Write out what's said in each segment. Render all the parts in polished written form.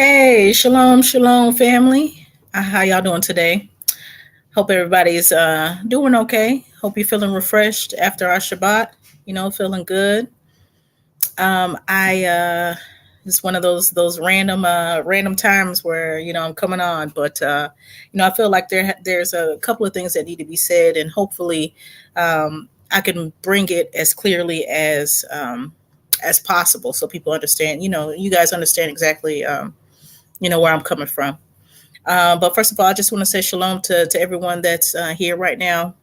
Hey, shalom, shalom, family. How y'all doing today? Hope everybody's doing okay. Hope you're feeling refreshed after our Shabbat. Feeling good. I It's one of those random times where I'm coming on, but I feel like there's a couple of things that need to be said, and hopefully, I can bring it as clearly as possible so people understand. You guys understand exactly where I'm coming from. But first of all, I just want to say shalom to everyone that's here right now.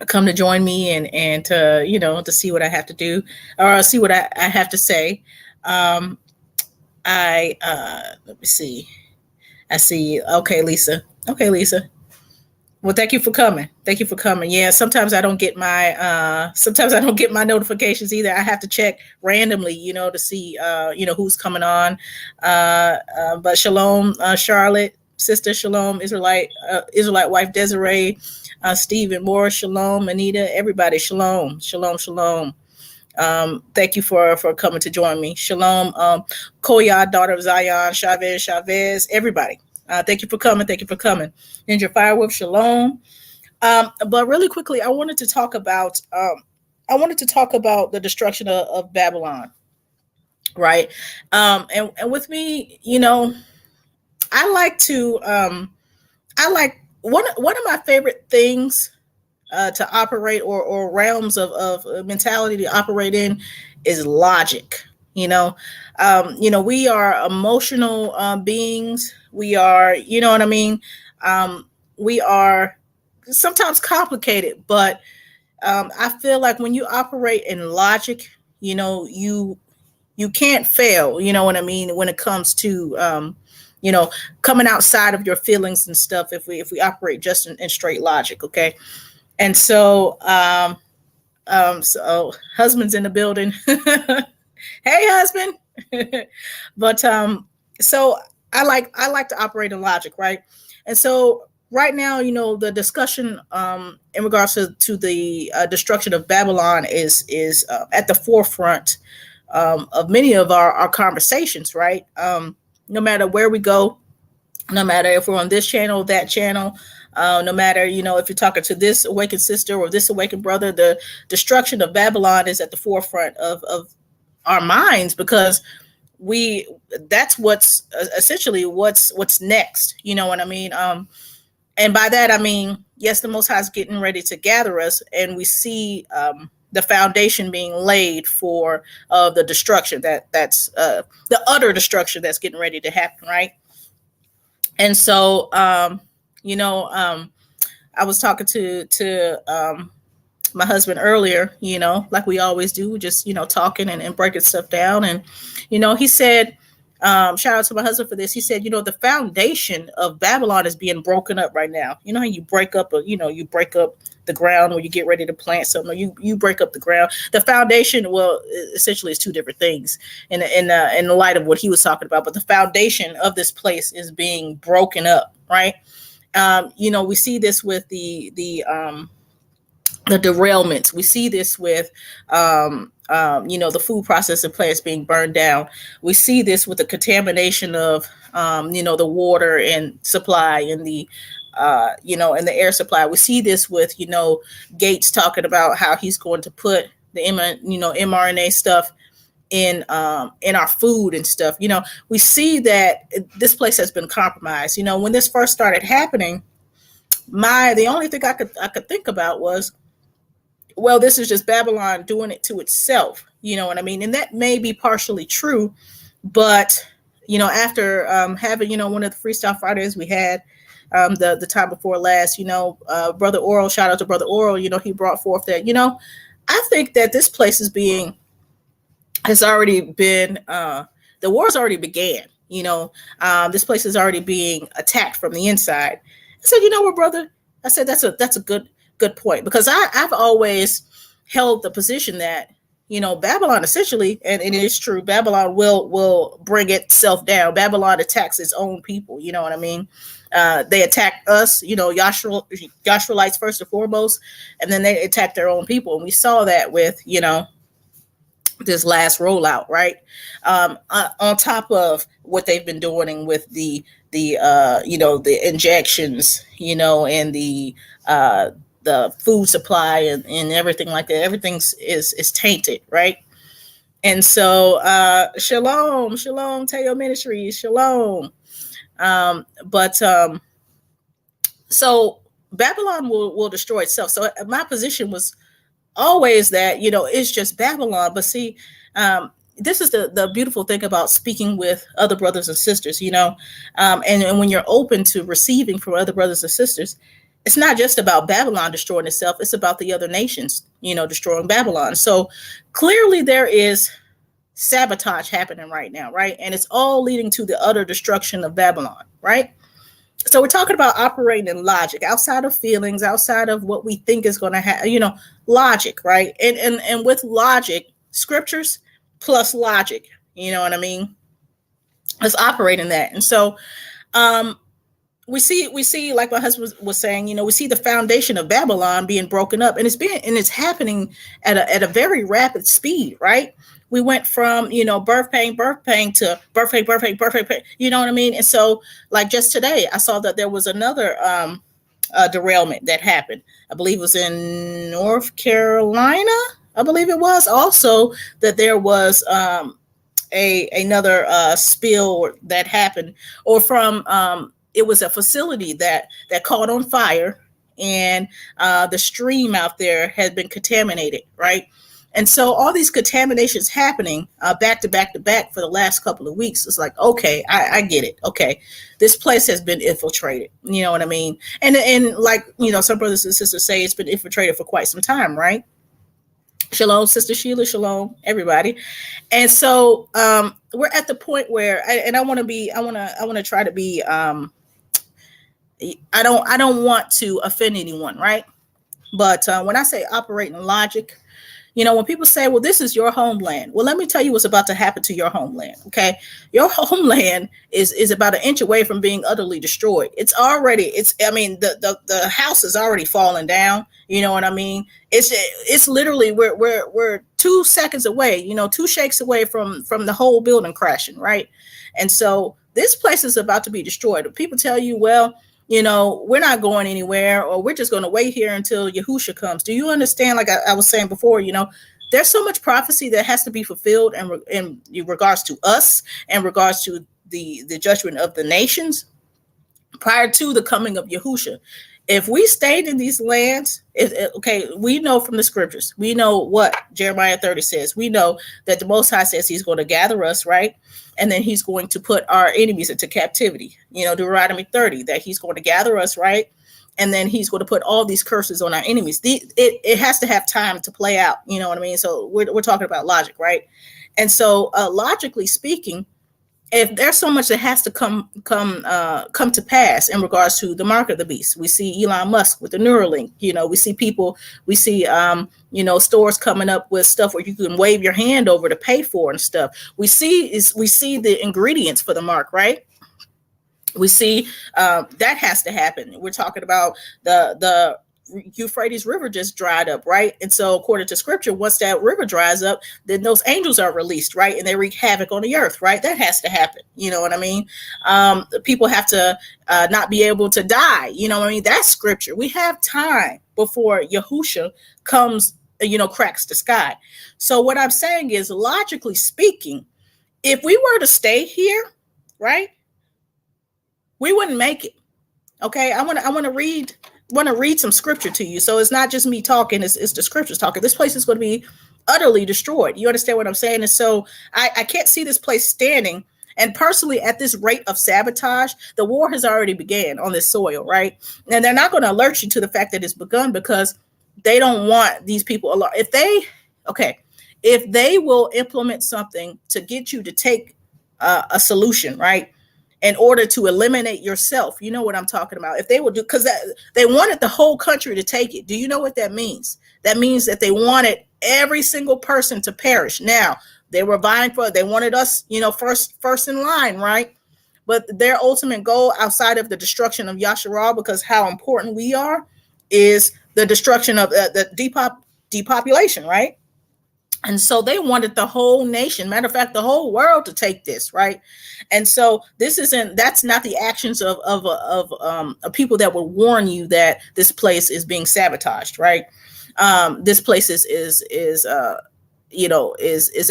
Come to join me and to to see what I have to do or see what I have to say. Um, I Let me see. I see. Okay, Lisa. Okay, Lisa. Well, thank you for coming. Thank you for coming. Yeah, sometimes I don't get my notifications either. I have to check randomly, to see who's coming on. But shalom, Charlotte, sister, shalom, Israelite wife Desiree, Stephen Moore, shalom, Anita, everybody, shalom, shalom, shalom. Thank you for coming to join me. Shalom, Koya, daughter of Zion, Chavez, everybody. Thank you for coming. Thank you for coming. Ninja Firewolf, shalom. But really quickly, I wanted to talk about the destruction of Babylon, right? And with me, I like to I like one of my favorite things to operate or realms of mentality to operate in is logic. We are emotional beings. We are, you know what I mean. We are sometimes complicated, but I feel like when you operate in logic, you can't fail. You know what I mean when it comes to you know coming outside of your feelings and stuff. If we operate just in straight logic, okay. And so husband's in the building. Hey, husband. But so I like to operate in logic, right? And so right now, the discussion in regards to the destruction of Babylon is at the forefront of many of our conversations, right? No matter where we go, no matter if we're on this channel, that channel, no matter, if you're talking to this awakened sister or this awakened brother, the destruction of Babylon is at the forefront of our minds because we that's what's essentially what's next. You know what I mean? And by that I mean, yes, the Most High is getting ready to gather us, and we see the foundation being laid for the destruction that's the utter destruction that's getting ready to happen, right? And so, you know, I was talking to my husband earlier, like we always do, just talking and breaking stuff down. And he said, shout out to my husband for this. He said, the foundation of Babylon is being broken up right now. You know how you break up you break up the ground when you get ready to plant something, or you break up the ground. The foundation, well, essentially is two different things in the light of what he was talking about. But the foundation of this place is being broken up, right? We see this with the derailments. We see this with the food processing plants being burned down. We see this with the contamination of the water and supply and the and the air supply. We see this with Gates talking about how he's going to put the mRNA stuff in our food and stuff. We see that this place has been compromised. When this first started happening, the only thing I could think about was, well, this is just Babylon doing it to itself. You know what I mean? And that may be partially true, but after having one of the Freestyle Fridays we had the time before last, Brother Oral, shout out to Brother Oral, he brought forth that, I think that this place has already been the war's already began. This place is already being attacked from the inside. I said, you know what, brother? I said that's a good point, because I've always held the position that Babylon essentially, and it is true, Babylon will bring itself down. Babylon attacks its own people. You know what I mean? They attack us, Yashrualites first and foremost, and then they attack their own people. And we saw that with this last rollout, right? On top of what they've been doing with the injections, and uh, the food supply and everything like that. Everything's is tainted, right? And so, shalom, shalom, Teo Ministries, shalom. But so Babylon will destroy itself. So my position was always that it's just Babylon. But see, this is the beautiful thing about speaking with other brothers and sisters, and when you're open to receiving from other brothers and sisters, it's not just about Babylon destroying itself, it's about the other nations, destroying Babylon. So clearly there is sabotage happening right now, right? And it's all leading to the utter destruction of Babylon, right? So we're talking about operating in logic, outside of feelings, outside of what we think is going to happen, logic, right? And with logic, scriptures plus logic, you know what I mean? Let's operate in that. And so um we see like my husband was saying, we see the foundation of Babylon being broken up, and it's happening at a very rapid speed, right? We went from birth pain to birth pain, you know what I mean? And so, like, just today I saw that there was another derailment that happened. I believe it was in North Carolina. I believe it was also that there was another spill that happened, or from it was a facility that caught on fire, and the stream out there had been contaminated, right? And so all these contaminations happening back to back to back for the last couple of weeks. It's like, okay, I get it. Okay, this place has been infiltrated. You know what I mean? And like, some brothers and sisters say it's been infiltrated for quite some time, right? Shalom, Sister Sheila. Shalom, everybody. And so we're at the point where, I want to try to be. I don't want to offend anyone, right? But when I say operating logic, when people say, well, this is your homeland. Well, let me tell you what's about to happen to your homeland. Okay. Your homeland is about an inch away from being utterly destroyed. The house is already falling down. You know what I mean? It's literally, we're 2 seconds away, 2 shakes away from the whole building crashing. Right. And so this place is about to be destroyed. People tell you, well, we're not going anywhere, or we're just going to wait here until Yahusha comes. Do you understand? Like I was saying before, there's so much prophecy that has to be fulfilled in regards to us, and regards to the judgment of the nations prior to the coming of Yahusha. If we stayed in these lands, okay, we know from the scriptures, we know what Jeremiah 30 says. We know that the Most High says he's going to gather us, right? And then he's going to put our enemies into captivity. Deuteronomy 30, that he's going to gather us, right? And then he's going to put all these curses on our enemies. It has to have time to play out. You know what I mean? So we're talking about logic, right? And so logically speaking, if there's so much that has to come to pass in regards to the mark of the beast. We see Elon Musk with the Neuralink. We see people. We see stores coming up with stuff where you can wave your hand over to pay for and stuff. We see the ingredients for the mark, right? We see that has to happen. We're talking about the Euphrates River just dried up, right? And so according to scripture, once that river dries up, then those angels are released, right? And they wreak havoc on the earth, right? That has to happen. You know what I mean? People have to not be able to die. You know what I mean? That's scripture. We have time before Yahusha comes, cracks the sky. So what I'm saying is, logically speaking, if we were to stay here, right, we wouldn't make it. Okay, I want to read some scripture to you. So it's not just me talking, it's the scriptures talking. This place is going to be utterly destroyed. You understand what I'm saying? And so I can't see this place standing. And personally, at this rate of sabotage, the war has already began on this soil, right? And they're not going to alert you to the fact that it's begun, because they don't want these people alone. If they will implement something to get you to take a solution, right, in order to eliminate yourself. You know what I'm talking about. If they will do, because they wanted the whole country to take it. Do you know what that means? That means that they wanted every single person to perish. Now, they were vying for it. They wanted us, first in line, right? But their ultimate goal, outside of the destruction of Yasharal, because how important we are, is the destruction of the depopulation, right? And so they wanted the whole nation, matter of fact, the whole world to take this, right? And so that's not the actions of people that would warn you that this place is being sabotaged, right? This place is is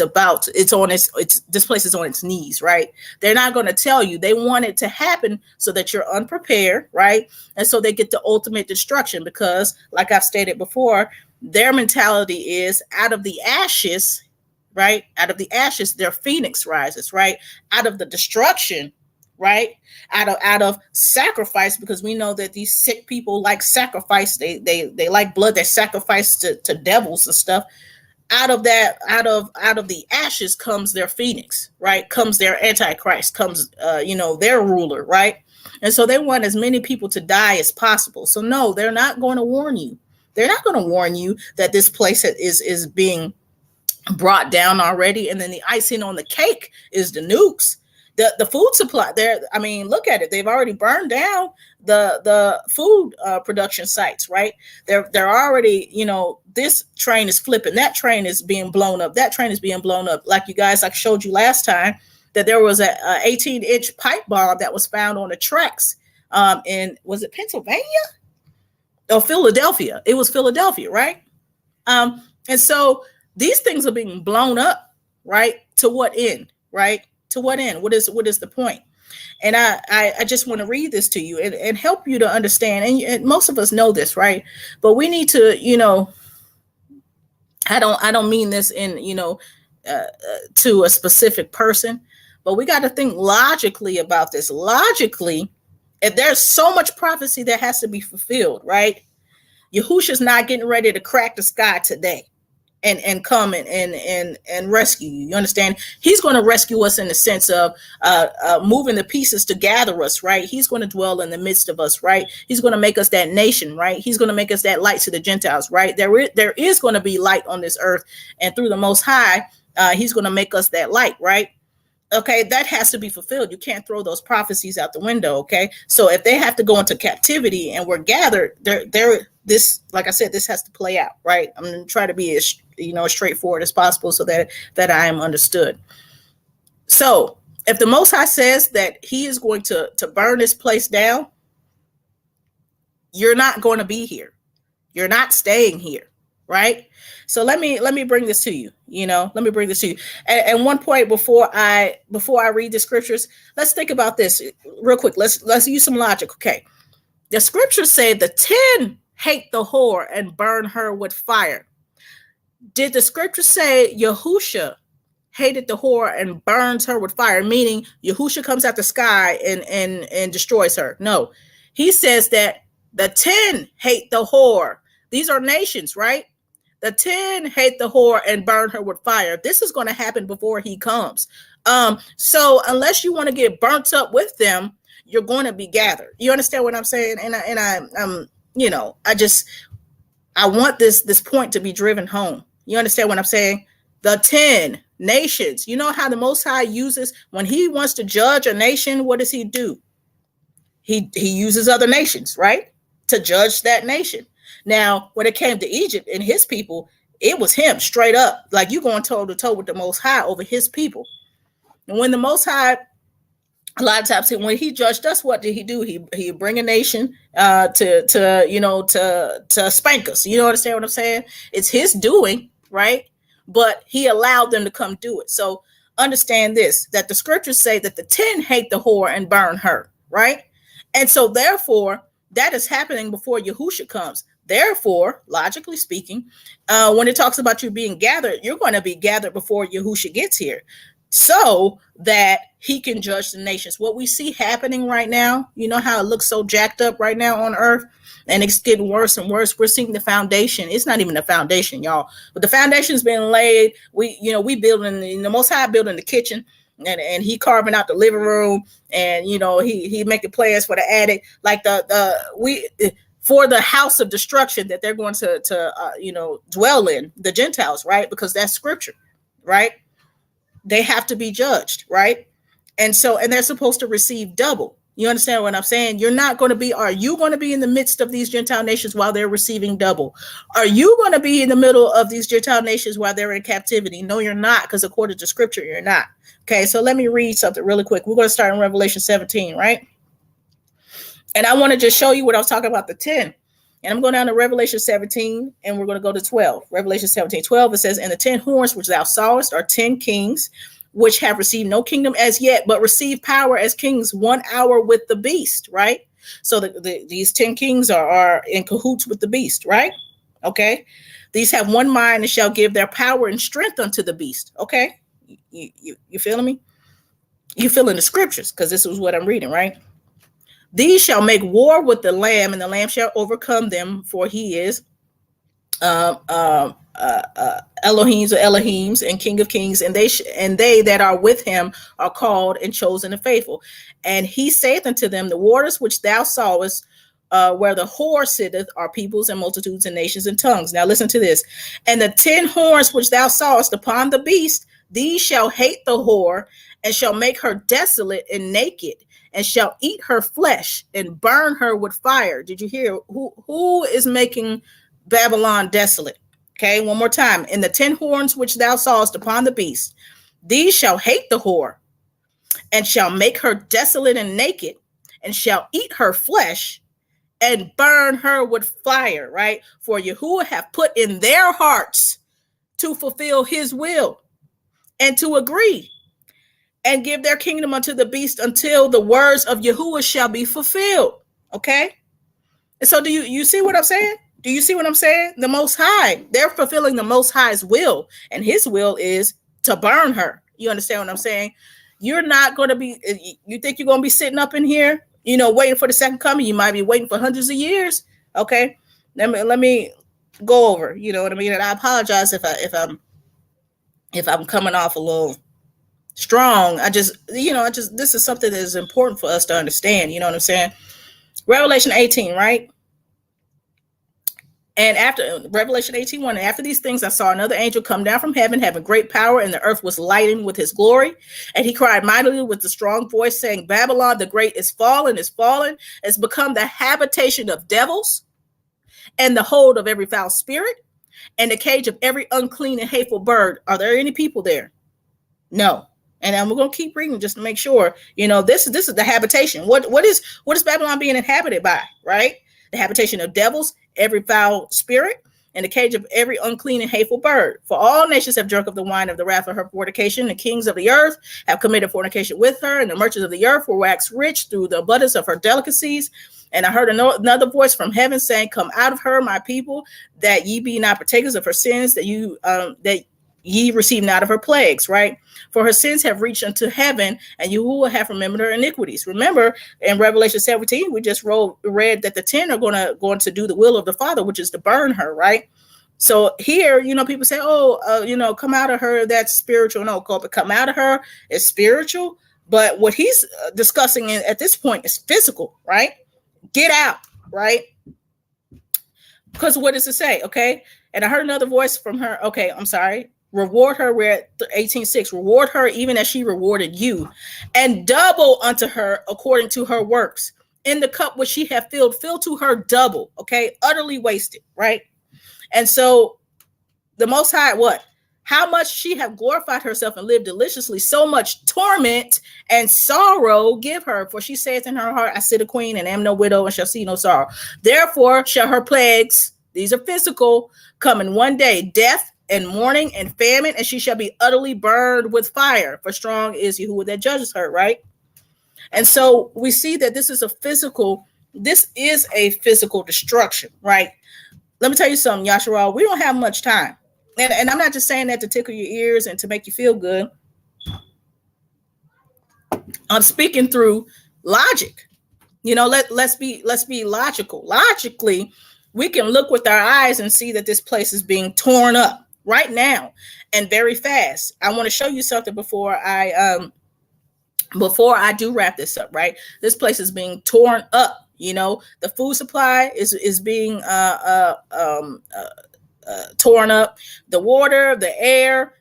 about, it's this place is on its knees, right? They're not going to tell you. They want it to happen so that you're unprepared, right? And so they get the ultimate destruction, because like I've stated before, their mentality is out of the ashes, right? Out of the ashes their phoenix rises, right? Out of the destruction, right? Out of sacrifice, because we know that these sick people like sacrifice. They like blood. They sacrifice to devils and stuff. Out of the ashes comes their phoenix, right? Comes their antichrist, comes their ruler, right? And so they want as many people to die as possible. So no, they're not going to warn you. They're not going to warn you that this place is being brought down already, and then the icing on the cake is the nukes. The food supply there, I mean, look at it. They've already burned down the food production sites, right? They're already, this train is flipping. That train is being blown up. That train is being blown up. Like you guys, I showed you last time that there was a 18-inch pipe bomb that was found on the tracks was it Pennsylvania? Oh, Philadelphia. It was Philadelphia, right? And so these things are being blown up, right? To what end, right? To what end? What is the point? And I just want to read this to you and help you to understand. And most of us know this, right? But we need to, I don't mean this in, to a specific person, but we got to think logically about this. Logically, if there's so much prophecy that has to be fulfilled, right? Yahushua's not getting ready to crack the sky today and come and rescue you. You understand? He's going to rescue us in the sense of moving the pieces to gather us, right? He's going to dwell in the midst of us, right? He's going to make us that nation, right? He's going to make us that light to the Gentiles, right? There is going to be light on this earth, and through the Most High, he's going to make us that light, right? Okay, that has to be fulfilled. You can't throw those prophecies out the window. Okay, so if they have to go into captivity and we're gathered, this, like I said, this has to play out, right? I'm going to try to be as straightforward as possible so that I am understood. So if the Most High says that He is going to burn this place down, you're not going to be here. You're not staying here. Right. So let me bring this to you. Let me bring this to you. And one point before I read the scriptures, let's think about this real quick. Let's use some logic. Okay. The scriptures say the 10 hate the whore and burn her with fire. Did the scripture say Yahushua hated the whore and burns her with fire, meaning Yahushua comes out the sky and destroys her? No. He says that the 10 hate the whore. These are nations, right? The 10 hate the whore and burn her with fire. This is going to happen before He comes. So unless you want to get burnt up with them, you're going to be gathered. You understand what I'm saying? And I want this point to be driven home. You understand what I'm saying? The 10 nations. You know how the Most High uses, when He wants to judge a nation, what does He do? He uses other nations, right? To judge that nation. Now, when it came to Egypt and his people, it was him straight up. Like, you going toe to toe with the Most High over His people. And when the Most High, a lot of times when He judged us, what did He do? He bring a nation to spank us. You understand what I'm saying? It's His doing, right? But He allowed them to come do it. So understand this, that the scriptures say that the 10 hate the whore and burn her, right? And so therefore, that is happening before Yahushua comes. Therefore, logically speaking, when it talks about you being gathered, you're going to be gathered before Yahushua gets here, so that He can judge the nations. What we see happening right now, you know how it looks so jacked up right now on earth, and it's getting worse and worse. We're seeing the foundation. It's not even the foundation, y'all, but the foundation's been laid. We building, the Most High building the kitchen, and He carving out the living room, and he making plans for the attic, like for the house of destruction that they're going to dwell in, the Gentiles, right? Because that's scripture, right? They have to be judged, right? And they're supposed to receive double, You understand what I'm saying? You're not going to be, are you going to be in the midst of these Gentile nations while they're receiving double? Are you going to be in the middle of these Gentile nations while they're in captivity? No, you're not, because according to scripture, you're not. Okay, so let me read something really quick. We're going to start in Revelation 17, right? And I want to just show you what I was talking about, the 10. And I'm going down to Revelation 17, and we're going to go to 12. Revelation 17:12, it says, and the 10 horns which thou sawest are 10 kings, which have received no kingdom as yet, but receive power as kings 1 hour with the beast, right? So these 10 kings are in cahoots with the beast, right? Okay. These have one mind and shall give their power and strength unto the beast. Okay. You feeling me? You feeling the scriptures, because this is what I'm reading, right? These shall make war with the Lamb, and the Lamb shall overcome them, for he is Elohims or Elohims and King of Kings, and they that are with him are called and chosen and faithful. And he saith unto them, the waters which thou sawest, where the whore sitteth, are peoples and multitudes and nations and tongues. Now listen to this. And the 10 horns which thou sawest upon the beast, these shall hate the whore, and shall make her desolate and naked, and shall eat her flesh and burn her with fire. Did you hear? Who is making Babylon desolate? Okay, one more time. And the 10 horns which thou sawest upon the beast, these shall hate the whore, and shall make her desolate and naked, and shall eat her flesh and burn her with fire, right? For Yahuwah have put in their hearts to fulfill his will and to agree and give their kingdom unto the beast until the words of Yahuwah shall be fulfilled. Okay? And so do you see what I'm saying? Do you see what I'm saying? The Most High, they're fulfilling the Most High's will, and his will is to burn her. You understand what I'm saying? You're not going to be, you think you're going to be sitting up in here, waiting for the second coming? You might be waiting for hundreds of years. Okay? Let me go over, you know what I mean? And I apologize if I'm coming off a little strong. This is something that is important for us to understand. You know what I'm saying? Revelation 18, right? And after Revelation 18:1, and after these things, I saw another angel come down from heaven, having great power, and the earth was lightened with his glory. And he cried mightily with a strong voice, saying, Babylon the great is fallen, has become the habitation of devils, and the hold of every foul spirit, and the cage of every unclean and hateful bird. Are there any people there? No. And we're going to keep reading just to make sure, this is the habitation. What is Babylon being inhabited by, right? The habitation of devils, every foul spirit, and the cage of every unclean and hateful bird. For all nations have drunk of the wine of the wrath of her fornication. The kings of the earth have committed fornication with her, and the merchants of the earth were waxed rich through the abundance of her delicacies. And I heard another voice from heaven saying, Come out of her, my people, that ye be not partakers of her sins, that ye receive not of her plagues, right? For her sins have reached unto heaven, and you will have remembered her iniquities. Remember, in Revelation 17, we just read that the 10 are going to do the will of the Father, which is to burn her, right? So here, people say, come out of her, that's spiritual. No, come out of her is spiritual. But what he's discussing at this point is physical, right? Get out, right? Because what does it say? Okay. And I heard another voice from her. Okay, I'm sorry. Reward her, we're at 18:6. Reward her even as she rewarded you, and double unto her according to her works. In the cup which she hath filled, fill to her double. Okay, utterly wasted, right? And so the Most High, what? How much she have glorified herself and lived deliciously, so much torment and sorrow give her. For she saith in her heart, I sit a queen and am no widow and shall see no sorrow. Therefore shall her plagues, these are physical, come in one day, death and mourning and famine, and she shall be utterly burned with fire. For strong is Yahuwah that judges her, right? And so we see that this is a physical destruction, right? Let me tell you something, Yasharal, we don't have much time. And I'm not just saying that to tickle your ears and to make you feel good. I'm speaking through logic. Let's be logical. Logically, we can look with our eyes and see that this place is being torn up right now and very fast. I want to show you something before I do wrap this up, right? This place is being torn up. The food supply is being torn up. The water, the air,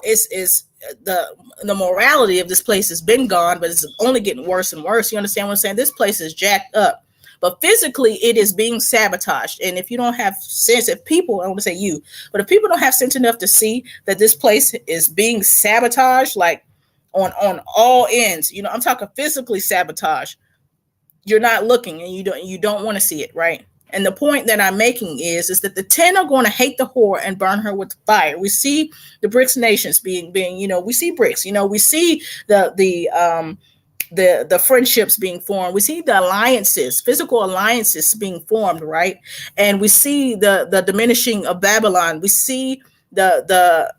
it's the morality of this place has been gone, but it's only getting worse and worse. You understand what I'm saying? This place is jacked up. But physically, it is being sabotaged. And if you don't have sense, if people, I want to say you, but if people don't have sense enough to see that this place is being sabotaged, like on all ends, I'm talking physically sabotage, you're not looking and you don't want to see it, right? And the point that I'm making is that the 10 are going to hate the whore and burn her with fire. We see the BRICS nations being, we see BRICS, we see the friendships being formed. We see the alliances, physical alliances being formed, right? And we see the diminishing of Babylon. We see the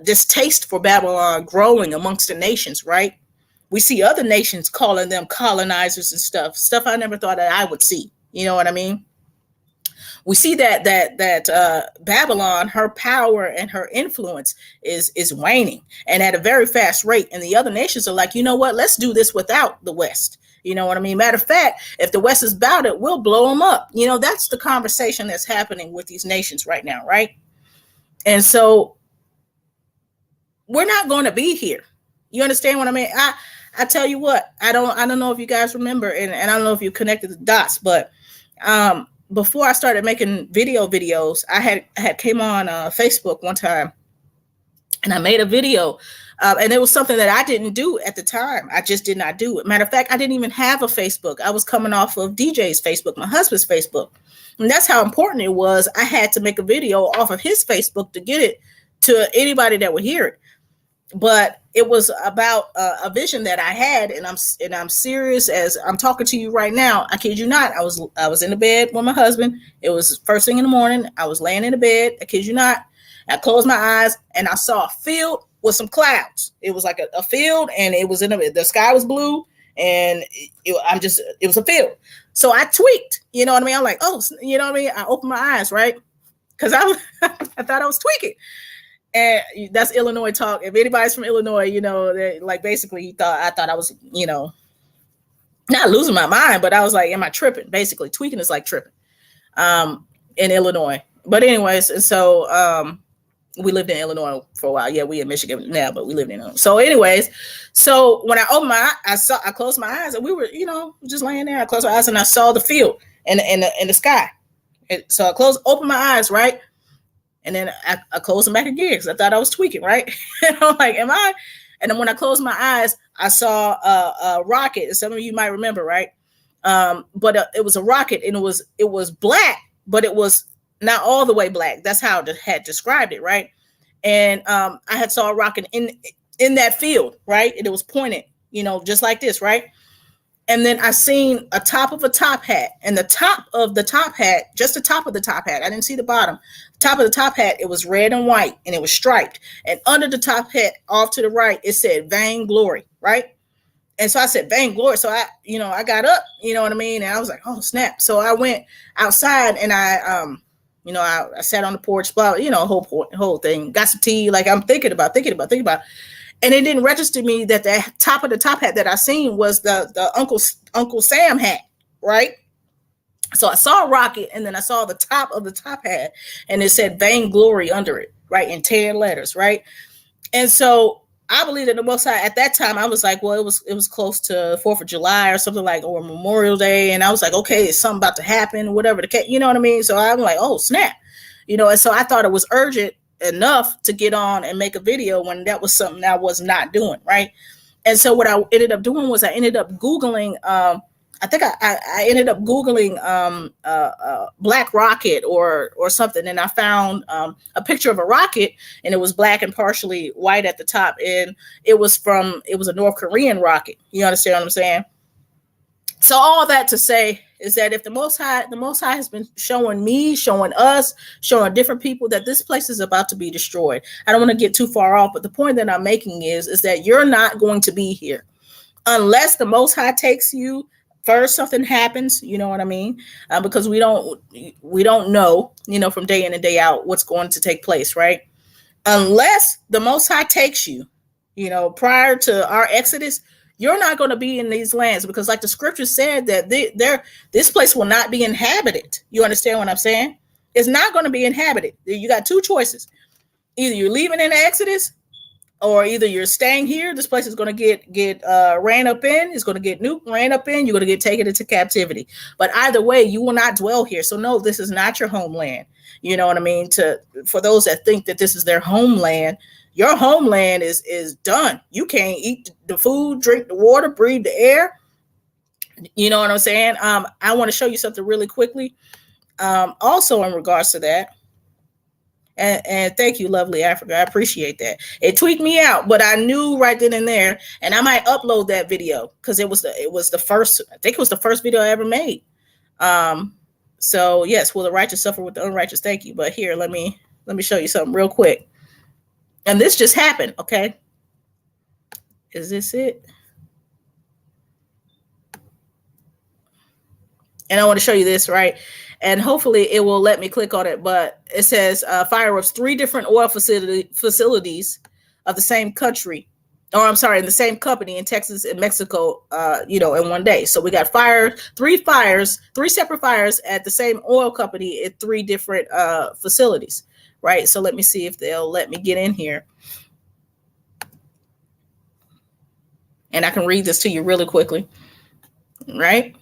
distaste for Babylon growing amongst the nations, right? We see other nations calling them colonizers and stuff I never thought that I would see. You know what I mean? We see that Babylon, her power and her influence is waning, and at a very fast rate. And the other nations are like, you know what? Let's do this without the West. You know what I mean? Matter of fact, if the West is about it, we'll blow them up. That's the conversation that's happening with these nations right now, right? And so we're not going to be here. You understand what I mean? I tell you what, I don't know if you guys remember, and I don't know if you connected the dots, but before I started making videos, I had came on Facebook one time, and I made a video, and it was something that I didn't do at the time. I just did not do it. Matter of fact, I didn't even have a Facebook. I was coming off of DJ's Facebook, my husband's Facebook, and that's how important it was. I had to make a video off of his Facebook to get it to anybody that would hear it. But it was about a vision that I had, and I'm serious as I'm talking to you right now. I kid you not. I was in the bed with my husband. It was first thing in the morning. I was laying in the bed. I kid you not. I closed my eyes and I saw a field with some clouds. It was like a field, and it was the sky was blue, and it was a field. So I tweaked. You know what I mean? I'm like, oh, you know what I mean? I opened my eyes, right? Because I thought I was tweaking. And that's Illinois talk. If anybody's from Illinois, like basically I thought I was, not losing my mind, but I was like, am I tripping? Basically, tweaking is like tripping in Illinois. But anyways, and so we lived in Illinois for a while. Yeah, we in Michigan now, but we lived in Illinois. So anyways, so when I opened I closed my eyes, and we were, just laying there. I closed my eyes and I saw the field and the sky. And so I opened my eyes, right? And then I closed them back again because I thought I was tweaking, right? And I'm like, am I? And then when I closed my eyes, I saw a rocket. And some of you might remember, right? But it was a rocket, and it was black, but it was not all the way black. That's how I had described it, right? And I had saw a rocket in that field, right? And it was pointed, just like this, right? And then I seen a top of a top hat, and the top of the top hat, just the top of the top hat. I didn't see the bottom. Top of the top hat, it was red and white, and it was striped. And under the top hat, off to the right, it said "Vainglory," right? And so I said "Vainglory." So I got up, you know what I mean? And I was like, oh snap! So I went outside, and I sat on the porch, blah, whole thing. Got some tea, like I'm thinking about. And it didn't register me that the top of the top hat that I seen was the Uncle Sam hat, right? So I saw a rocket, and then I saw the top of the top hat, and it said "Vainglory" under it, right, in 10 letters, right? And so I believe that the Most High at that time, I was like, well, it was close to 4th of July or something like, or Memorial Day, and I was like, okay, it's something about to happen, whatever the case, you know what I mean? So I'm like, oh snap, and so I thought it was urgent enough to get on and make a video when that was something I was not doing, right? And so what I ended up doing was I ended up Googling, I think I ended up Googling black rocket or something, and I found a picture of a rocket, and it was black and partially white at the top, and it was a North Korean rocket. You understand what I'm saying? So all that to say is that if the Most High has been showing us, showing different people that this place is about to be destroyed. I don't want to get too far off, but the point that I'm making is that you're not going to be here unless the Most High takes you. First, something happens, you know what I mean? Because we don't know, from day in and day out what's going to take place, right? Unless the Most High takes you, prior to our Exodus, you're not going to be in these lands, because like the scripture said that this place will not be inhabited. You understand what I'm saying? It's not going to be inhabited. You got two choices. Either you're leaving in the Exodus, or either you're staying here. This place is going to get ran up in. It's going to get nuked, ran up in. You're going to get taken into captivity. But either way, you will not dwell here. So no, this is not your homeland. You know what I mean? For those that think that this is their homeland, your homeland is done. You can't eat the food, drink the water, breathe the air. You know what I'm saying? I want to show you something really quickly. Also in regards to that. And thank you, lovely Africa. I appreciate that. It tweaked me out, but I knew right then and there, and I might upload that video because it was the first. I think it was the first video I ever made. So yes, will the righteous suffer with the unrighteous? Thank you. But here, let me show you something real quick. And this just happened. Okay, is this it? And I want to show you this, right? And hopefully it will let me click on it. But it says fire erupts 3 different oil facilities of the same country. Or I'm sorry, in the same company in Texas and Mexico, in one day. So we got 3 separate fires at the same oil company at 3 different facilities, right? So let me see if they'll let me get in here. And I can read this to you really quickly, right?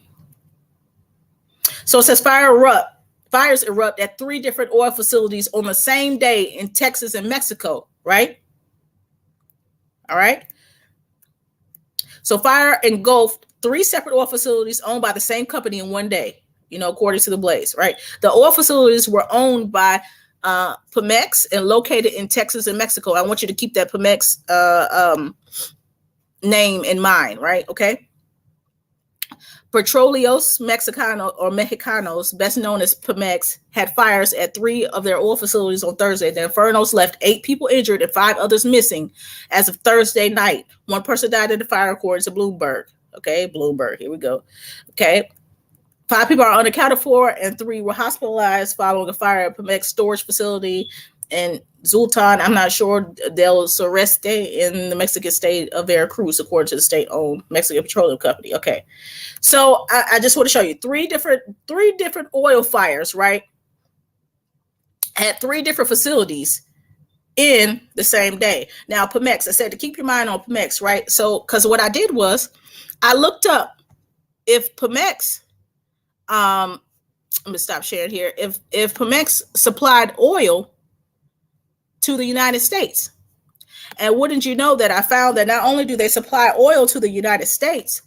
So it says fires erupt at 3 different oil facilities on the same day in Texas and Mexico, right? All right. So fire engulfed 3 separate oil facilities owned by the same company in one day, according to the blaze, right? The oil facilities were owned by Pemex and located in Texas and Mexico. I want you to keep that Pemex name in mind, right? Okay. Petróleos Mexicanos, best known as Pemex, had fires at 3 of their oil facilities on Thursday. The infernos left 8 people injured and 5 others missing as of Thursday night. 1 person died in the fire, according to Bloomberg. Okay, Bloomberg, here we go. Okay, 5 people are unaccounted for and 3 were hospitalized following a fire at Pemex storage facility in Zultan, I'm not sure, del Sureste in the Mexican state of Veracruz, according to the state-owned Mexican Petroleum Company. Okay, so I just want to show you 3 different oil fires, right? At 3 different facilities in the same day. Now, Pemex, I said to keep your mind on Pemex, right? So, because what I did was I looked up if Pemex, let me stop sharing here. If Pemex supplied oil to the United States. And wouldn't you know that I found that not only do they supply oil to the United States,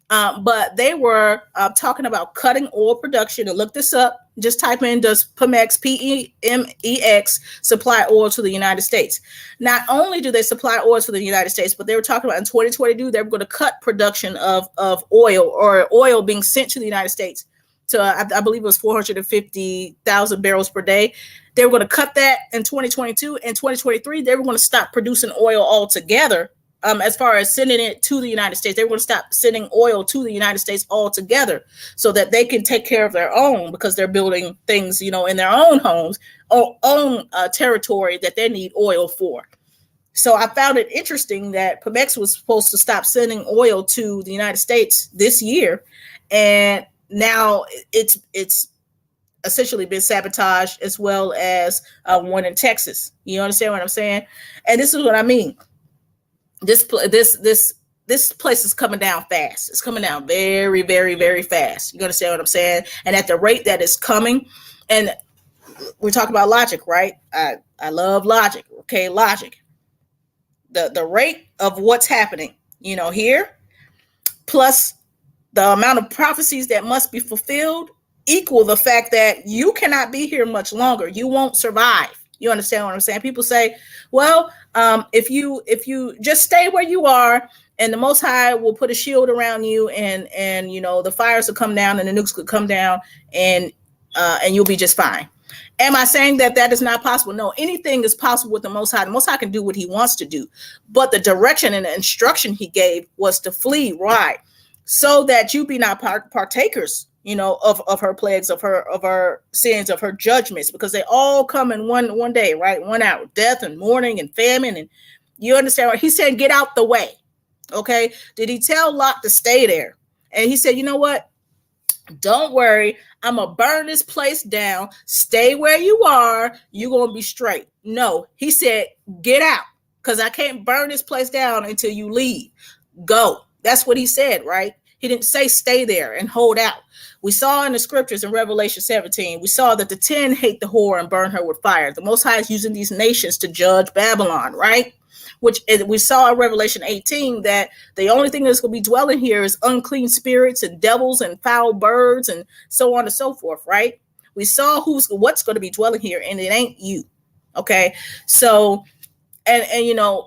but they were talking about cutting oil production. And look this up. Just type in, does Pemex, Pemex, supply oil to the United States? Not only do they supply oil to the United States, but they were talking about in 2022, they were going to cut production of oil or oil being sent to the United States to, I believe it was 450,000 barrels per day. They were going to cut that in 2022. In 2023, they were going to stop producing oil altogether. As far as sending it to the United States, they were going to stop sending oil to the United States altogether so that they can take care of their own, because they're building things, in their own homes, own territory that they need oil for. So I found it interesting that Pemex was supposed to stop sending oil to the United States this year, and now it's essentially been sabotaged, as well as one in Texas. You understand what I'm saying? And this is what I mean. This place is coming down fast. It's coming down very, very, very fast. You understand what I'm saying? And at the rate that it's coming, and we're talking about logic, right? I love logic. Okay, logic. The rate of what's happening, here, plus the amount of prophecies that must be fulfilled, equal the fact that you cannot be here much longer. You won't survive. You understand what I'm saying? People say, well, if you just stay where you are, and the Most High will put a shield around you, and the fires will come down and the nukes could come down, and you'll be just fine. Am I saying that is not possible? No, anything is possible with the Most High. The Most High can do what he wants to do, but the direction and the instruction he gave was to flee, right? So that you be not partakers, of her plagues, of her sins, of her judgments, because they all come in one day, right? 1 hour, death and mourning and famine. And you understand what he's saying? Get out the way. Okay. Did he tell Lot to stay there? And he said, you know what? Don't worry, I'm gonna burn this place down. Stay where you are. You're gonna be straight. No, he said, get out, because I can't burn this place down until you leave. Go. That's what he said, right? He didn't say stay there and hold out. We saw in the scriptures in Revelation 17, we saw that the 10 hate the whore and burn her with fire. The Most High is using these nations to judge Babylon, right? Which we saw in Revelation 18 that the only thing that's going to be dwelling here is unclean spirits and devils and foul birds and so on and so forth, right? We saw what's going to be dwelling here, and it ain't you. Okay, so and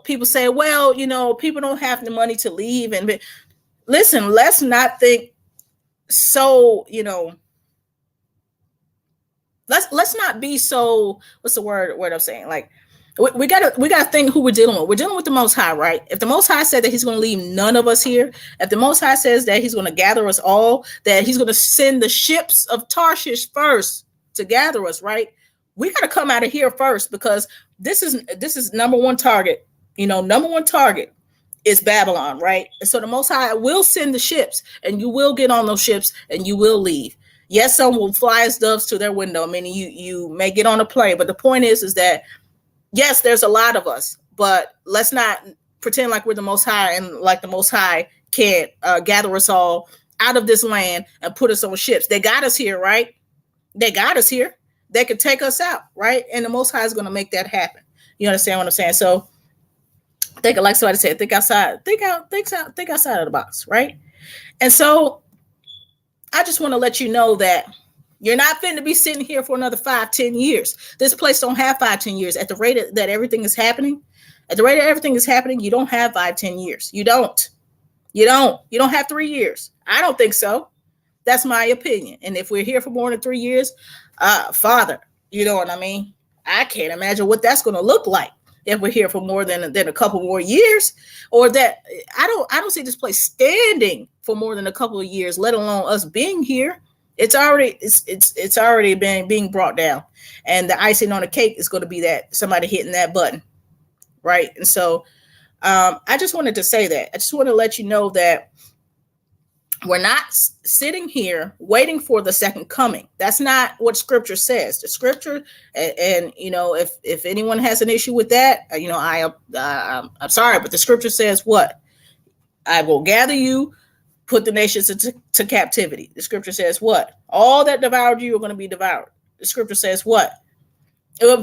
people say, well, people don't have the money to leave, and listen, let's not think so. Let's not be so, what's the word I'm saying, like, we gotta think who we're dealing with. We're dealing with the Most High, right? If the Most High said that he's going to leave none of us here, if the Most High says that he's going to gather us all, that he's going to send the ships of Tarshish first to gather us, right? We got to come out of here first, because this is number one target. Number one target is Babylon, right? And so the Most High will send the ships, and you will get on those ships, and you will leave. Yes, some will fly as doves to their window. I mean, you may get on a plane, but the point is that yes, there's a lot of us, but let's not pretend like we're the Most High, and like the Most High can't gather us all out of this land and put us on ships. They got us here, right? They got us here. They could take us out, right? And the Most High is going to make that happen. You understand what I'm saying? So think, like somebody said, think outside of the box, right? And so I just want to let you know that you're not finna be sitting here for another 5-10 years. This place don't have 5-10 years. At the rate that everything is happening, you don't have 5-10 years. You don't have 3 years. I don't think so. That's my opinion. And if we're here for more than 3 years, Father, you know what I mean? I can't imagine what that's going to look like if we're here for more than a couple more years, or that I don't see this place standing for more than a couple of years, let alone us being here. It's already been being brought down, and the icing on the cake is going to be that somebody hitting that button, right? And so I just wanted to say that. I just want to let you know that we're not sitting here waiting for the second coming. That's not what Scripture says. The Scripture, and if anyone has an issue with that, I'm sorry, but the Scripture says what? I will gather you, put the nations into captivity. The Scripture says what? All that devoured you are going to be devoured. The Scripture says what?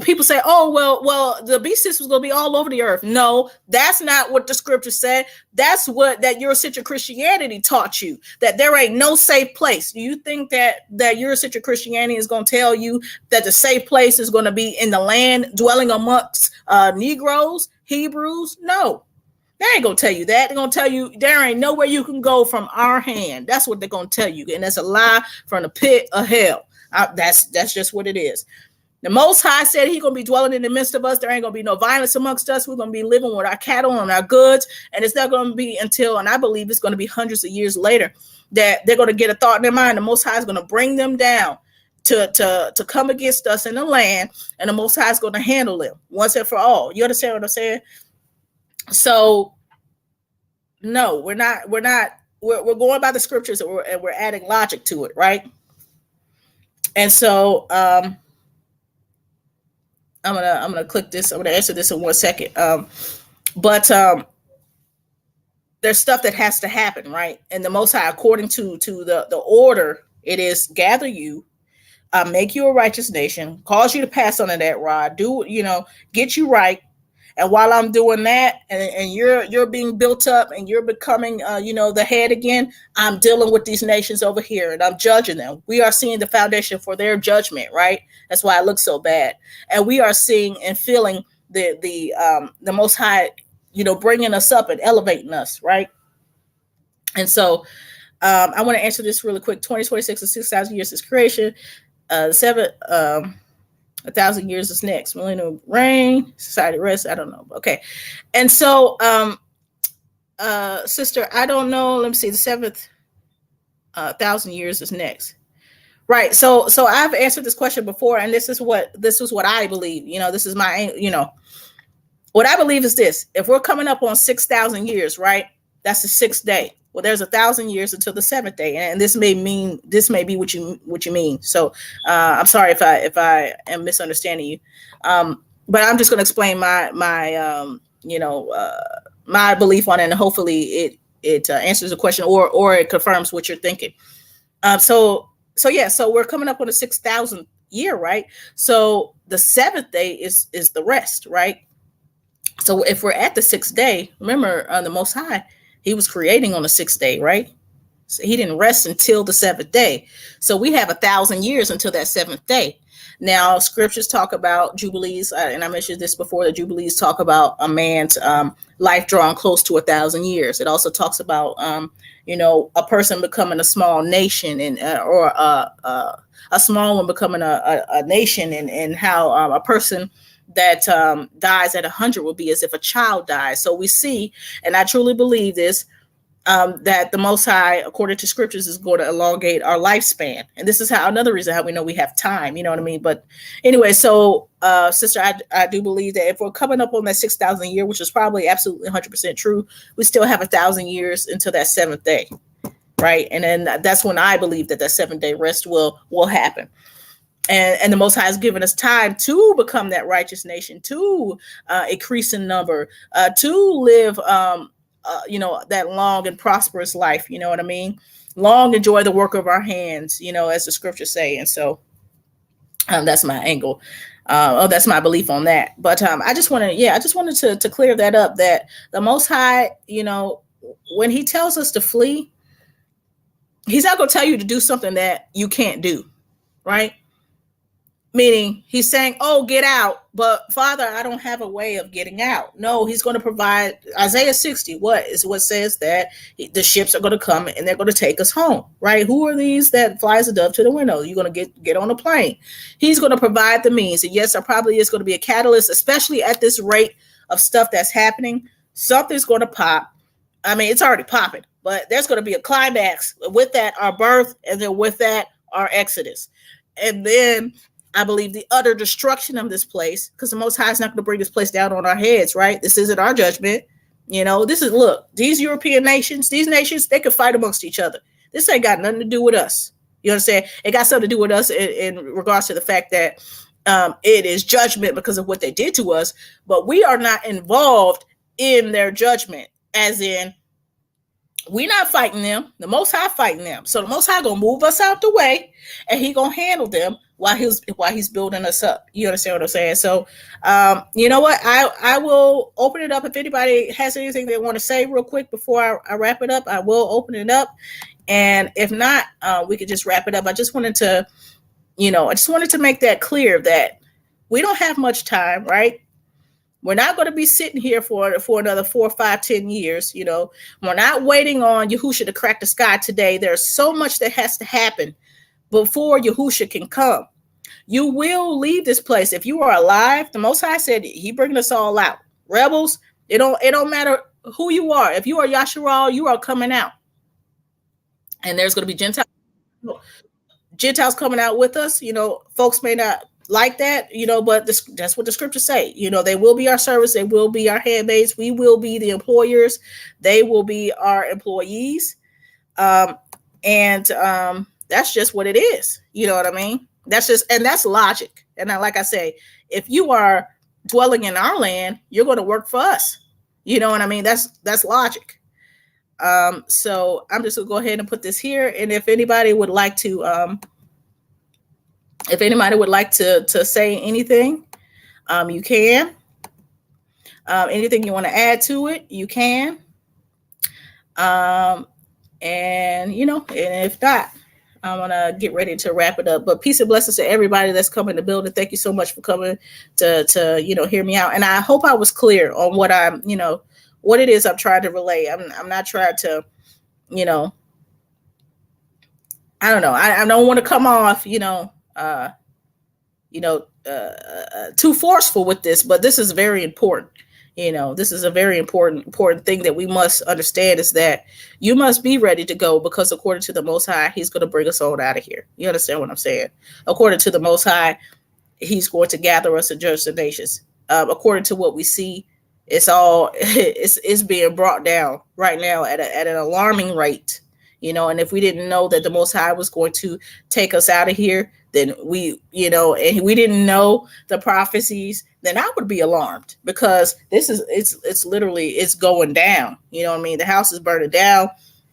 People say, oh, well, the beast system is going to be all over the earth. No, that's not what the Scripture said. That's what that Eurocentric Christianity taught you, that there ain't no safe place. Do you think that Eurocentric Christianity is going to tell you that the safe place is going to be in the land dwelling amongst Negroes, Hebrews? No. They ain't gonna tell you that. They're gonna tell you there ain't nowhere you can go from our hand. That's what they're gonna tell you, and that's a lie from the pit of hell. That's just what it is. The Most High said He's gonna be dwelling in the midst of us. There ain't gonna be no violence amongst us. We're gonna be living with our cattle and our goods, and it's not gonna be until, and I believe it's gonna be hundreds of years later, that they're gonna get a thought in their mind. The Most High is gonna bring them down to come against us in the land, and the Most High is gonna handle them once and for all. You understand what I'm saying? So no, we're going by the Scriptures, and we're adding logic to it, right? And so I'm gonna click this. I'm gonna answer this in 1 second. But there's stuff that has to happen, right? And the Most High, according to the order, it is gather you, make you a righteous nation, cause you to pass under that rod, get you right. And while I'm doing that, and you're being built up, and you're becoming, the head again, I'm dealing with these nations over here, and I'm judging them. We are seeing the foundation for their judgment, right? That's why it looks so bad. And we are seeing and feeling the Most High, bringing us up and elevating us, right? And so I want to answer this really quick. 2026 and 6,000 years is creation. 1,000 years is next. Millennial reign, society rest. I don't know. Okay. And so, sister, I don't know. Let me see. The 7th 1,000 years is next. Right. So I've answered this question before, and this is what I believe. This is my, what I believe is this. If we're coming up on 6,000 years, right? That's the 6th day. Well, there's 1,000 years until the seventh day, and this may be what you mean. So I'm sorry if I am misunderstanding you, but I'm just going to explain my belief on it, and hopefully it answers the question, or it confirms what you're thinking. So we're coming up on the 6,000th year, right? So the seventh day is the rest, right? So if we're at the sixth day, remember, the Most High, He was creating on the sixth day, right? So He didn't rest until the seventh day. So we have 1,000 years until that seventh day. Now, scriptures talk about jubilees, and I mentioned this before. The jubilees talk about a man's life drawing close to 1,000 years. It also talks about a person becoming a small nation, and or a small one becoming a nation, and how a person that dies at 100 will be as if a child dies. So we see, and I truly believe this, that the Most High, according to scriptures, is going to elongate our lifespan. And this is another reason how we know we have time, you know what I mean? But anyway, so sister, I do believe that if we're coming up on that 6,000 year, which is probably absolutely 100% true, we still have 1,000 years until that seventh day, right? And then that's when I believe that 7-day rest will happen. And the Most High has given us time to become that righteous nation, to increase in number, to live that long and prosperous life, you know what I mean? Long enjoy the work of our hands, as the scriptures say. And so that's my angle. That's my belief on that. But I just wanted to clear that up, that the Most High, when He tells us to flee, He's not going to tell you to do something that you can't do, right? Meaning He's saying, oh, get out. But Father, I don't have a way of getting out. No, He's going to provide. Isaiah 60, what says that the ships are going to come and they're going to take us home, right? Who are these that flies a dove to the window? You're going to get on a plane. He's going to provide the means. And yes, there probably is going to be a catalyst, especially at this rate of stuff that's happening. Something's going to pop. I mean, it's already popping, but there's going to be a climax. With that, our birth, and then with that, our exodus. And then I believe the utter destruction of this place, because the Most High is not going to bring this place down on our heads, right? This isn't our judgment. Look, these European nations, these nations, they could fight amongst each other. This ain't got nothing to do with us. You understand? It got something to do with us in regards to the fact that it is judgment because of what they did to us, but we are not involved in their judgment, as in, we're not fighting them. The Most High fighting them. So the Most High gonna move us out the way, and He gonna handle them while he's building us up. You understand what I'm saying? So, you know what? I will open it up. If anybody has anything they want to say real quick before I wrap it up, I will open it up. And if not, we could just wrap it up. I just wanted to make that clear that we don't have much time, right? We're not going to be sitting here for another 4, 5, 10 years. We're not waiting on Yahusha to crack the sky today. There's so much that has to happen before Yahusha can come. You will leave this place. If you are alive, the Most High said He bringing us all out. Rebels, it don't matter who you are. If you are Yasharal, you are coming out. And there's going to be Gentiles coming out with us. Folks may not like that, but that's what the scriptures say. They will be our servants. They will be our handmaids. We will be the employers. They will be our employees. And that's just what it is. You know what I mean? That's logic. And like I say, if you are dwelling in our land, you're going to work for us. You know what I mean? That's logic. So I'm just going to go ahead and put this here. And if anybody would like to, say anything, you can. Anything you want to add to it, you can. And if not, I'm going to get ready to wrap it up. But peace and blessings to everybody that's coming to build it. Thank you so much for coming to hear me out. And I hope I was clear on what what it is I'm trying to relay. I'm not trying to, I don't know. I don't want to come off, too forceful with this, but this is very important. This is a very important thing that we must understand, is that you must be ready to go, because according to the Most High, He's going to bring us on out of here. You understand what I'm saying? According to the Most High, He's going to gather us and judge the nations. According to what we see, it's being brought down right now at an alarming rate. And if we didn't know that the Most High was going to take us out of here, then and we didn't know the prophecies, then I would be alarmed, because it's literally, it's going down. What I mean? The house is burning down.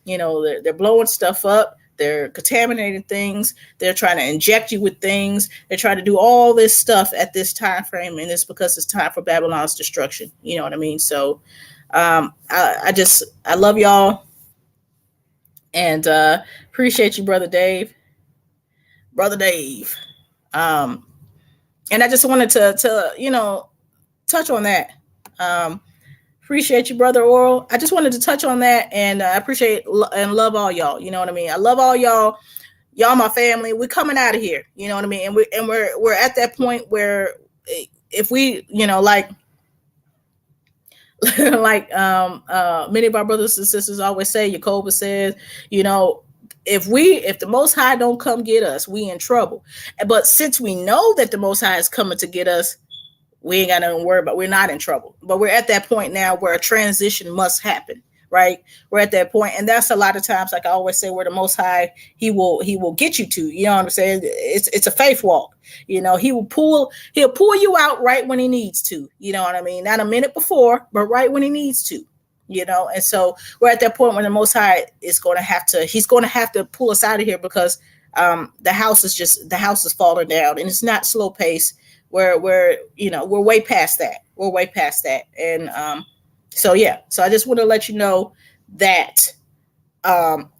They're blowing stuff up. They're contaminating things. They're trying to inject you with things. They're trying to do all this stuff at this time frame, and it's because it's time for Babylon's destruction. You know what I mean? So, I love y'all, and appreciate you, brother Dave. And I just wanted to touch on that. Appreciate you, brother Oral. I just wanted to touch on that, and I appreciate and love all y'all. You know what I mean? I love all y'all. Y'all, my family. We're coming out of here. You know what I mean? And we're at that point where, if we, like like many of our brothers and sisters always say, Jacoba says, if the Most High don't come get us, we in trouble. But since we know that the Most High is coming to get us, we ain't got nothing to worry about. We're not in trouble. But we're at that point now where a transition must happen, right? We're at that point, and that's a lot of times, like I always say, where the Most High, he will get you to. You know what I'm saying? It's a faith walk. He'll pull you out right when he needs to. You know what I mean? Not a minute before, but right when he needs to. And so we're at that point when the Most High he's going to have to pull us out of here, because the house is falling down, and it's not slow pace. We're way past that. We're way past that. And so I just want to let you know that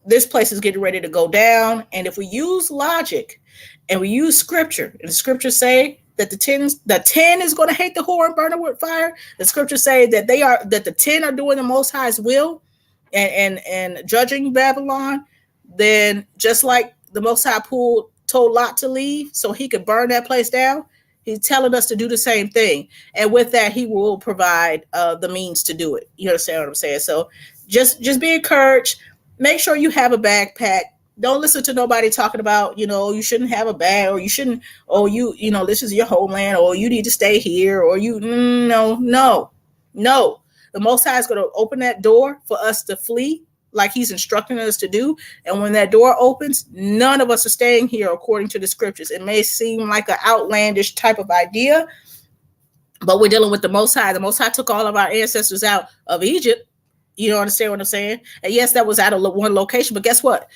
this place is getting ready to go down. And if we use logic and we use scripture, and the scriptures say that the 10 is going to hate the whore and burn her with fire. The scriptures say that the 10 are doing the Most High's will and judging Babylon. Then, just like the Most High told Lot to leave so he could burn that place down, he's telling us to do the same thing. And with that, he will provide the means to do it. You understand what I'm saying? So just be encouraged. Make sure you have a backpack. Don't listen to nobody talking about, you shouldn't have a bag, or you shouldn't, or this is your homeland, or you need to stay here, or no. The Most High is going to open that door for us to flee, like he's instructing us to do. And when that door opens, none of us are staying here according to the scriptures. It may seem like an outlandish type of idea, but we're dealing with the Most High. The Most High took all of our ancestors out of Egypt. You understand what I'm saying? And yes, that was out of one location, but guess what?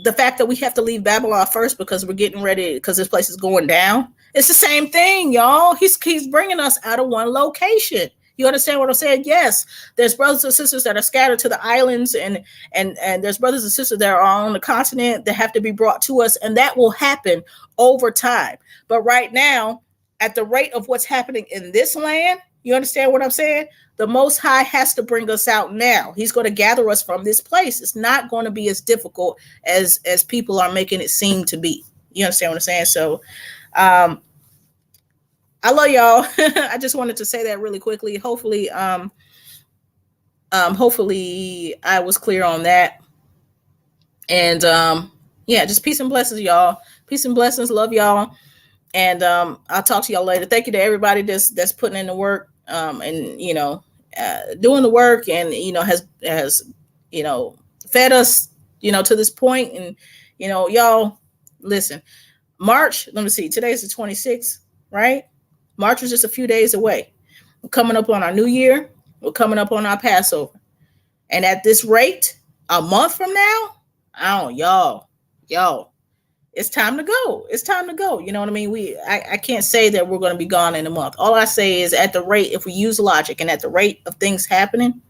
The fact that we have to leave Babylon first because we're getting ready, because this place is going down, it's the same thing, y'all. He's bringing us out of one location. You understand what I'm saying? Yes, there's brothers and sisters that are scattered to the islands, and there's brothers and sisters that are on the continent that have to be brought to us, and that will happen over time. But right now, at the rate of what's happening in this land, you understand what I'm saying? The Most High has to bring us out now. He's going to gather us from this place. It's not going to be as difficult as people are making it seem to be. You understand what I'm saying? So, I love y'all. I just wanted to say that really quickly. Hopefully I was clear on that. And just peace and blessings, y'all. Peace and blessings. Love y'all. And I'll talk to y'all later. Thank you to everybody that's putting in the work, and doing the work, and has fed us to this point. And y'all, listen. March, let me see. Today's the 26th, right? March is just a few days away. We're coming up on our New Year. We're coming up on our Passover. And at this rate, a month from now, y'all, it's time to go. It's time to go. You know what I mean? I can't say that we're going to be gone in a month. All I say is, at the rate, if we use logic and at the rate of things happening,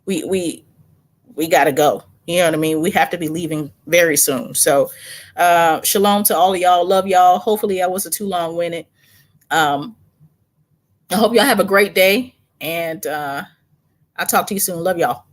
we got to go. You know what I mean? We have to be leaving very soon. So shalom to all of y'all. Love y'all. Hopefully I wasn't too long-winded. I hope y'all have a great day, and I'll talk to you soon. Love y'all.